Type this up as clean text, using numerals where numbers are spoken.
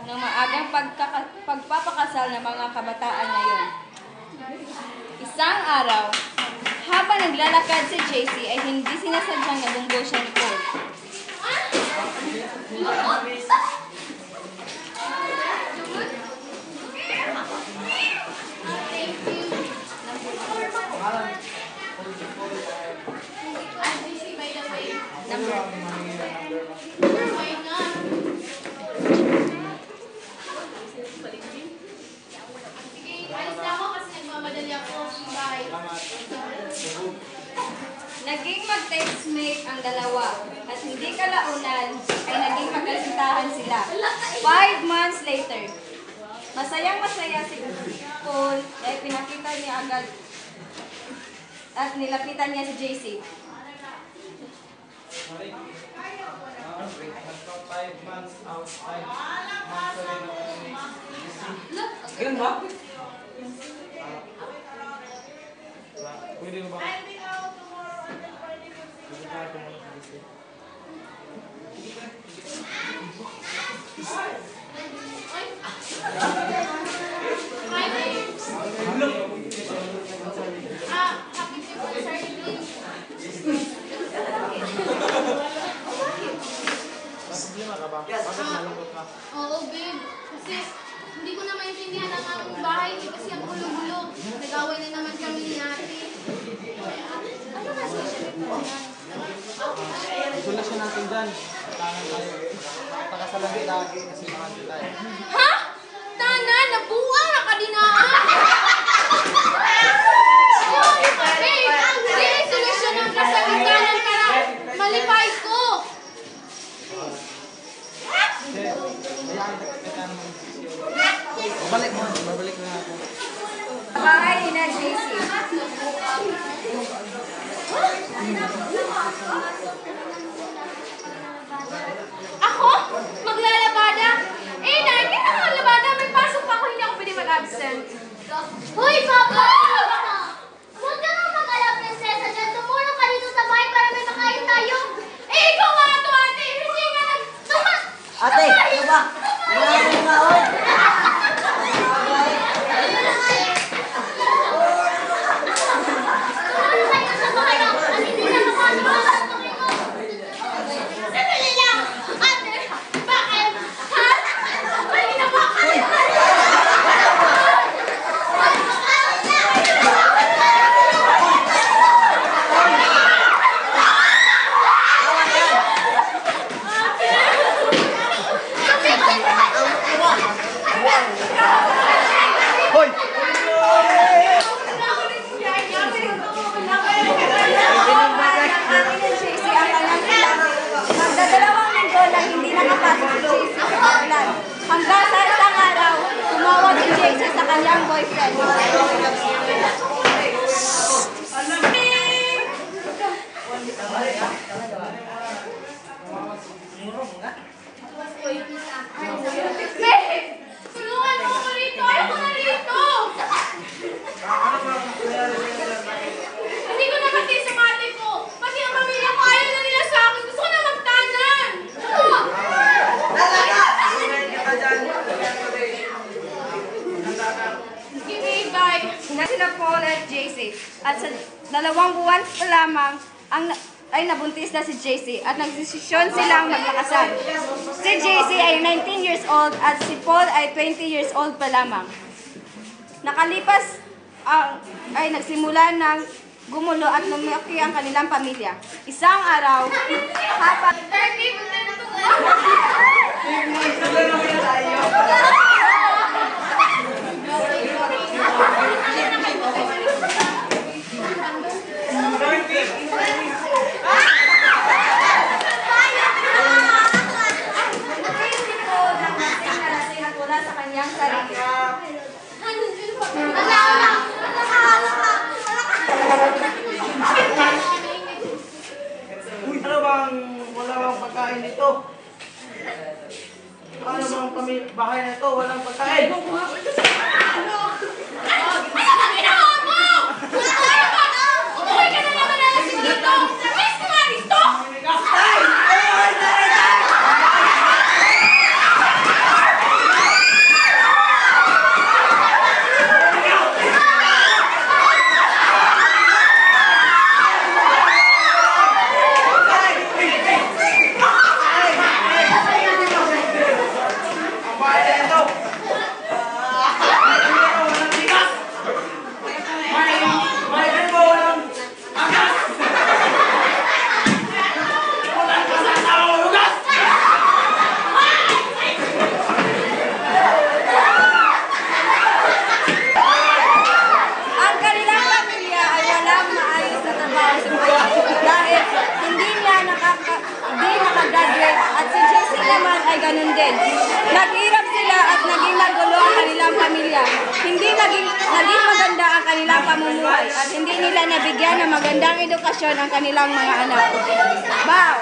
ng maagang pagpapakasal ng mga kabataan ngayon. Isang araw, habang naglalakad si JC ay hindi sinasadyang nabunggo siya ni Paul. Naging mag-textmate ang dalawa at hindi kalaunan ay naging magkasintahan sila. 5 months later, masayang-masaya si Paul ay pinakita niya agad at nilapitan niya si JC. 5 months outside. Ganun ba? Pwede mo ba? Oo, babe. Kasi hindi ko na maintindihan ang aming bahay kasi ang gulo-gulo. Nag-away na naman kami ni ate. Ano na siya mo yan? Solusyon natin dyan. Tangan tayo. Pagkasalagi lagi kasi mga tayo. Ha? Tana, nabuang na kadinaan! Babe, hindi ay solusyon ng kasalitan para malipay ko. Babalik mo na ako. Bahay ni na JC. Ako? Maglalabada? Eh, hindi na ako labada. May pasok pa ako. Hindi ako pwede mag-absent. Hoy, Papa! Huwag ka nga mag-alala, prinsesa. Diyan, tumulong ka dito sa bahay para may makain tayo. Eh, ikaw nga ito, ate. Hindi nga Ate, ano ba? Wala ka lumaon. Hanggang sa isang araw, tumawag si JC sa kanyang boyfriend. Babe! Tulungan mo ako rito! Ayaw ko na rito! Hindi ko na kasi sa mati ko. Pati ang pamilya ko ayaw na nila sa akin. Gusto ko na magtanan! Sige, bye! Sina Paul at JC. At sa 2 buwan pa lamang, ay nabuntis na si JC at nagdesisyon silang magpakasal. Si JC ay 19 years old at si Paul ay 20 years old pa lamang. Nakalipas ay nagsimula ng gumulo at lumaki ang kanilang pamilya. Isang araw, habang sa kanyang sarili. Ano bang wala bang pagkain dito? Ano bang bahay na ito? Walang pagkain. Umuwi ka na naman na lasing dito! Miss ko nga dito! Ay! ay ganun din. Naghirap sila at naging magulo ang kanilang pamilya. Hindi naging maganda ang kanilang pamumuhay at hindi nila nabigyan ng magandang edukasyon ang kanilang mga anak. Bow!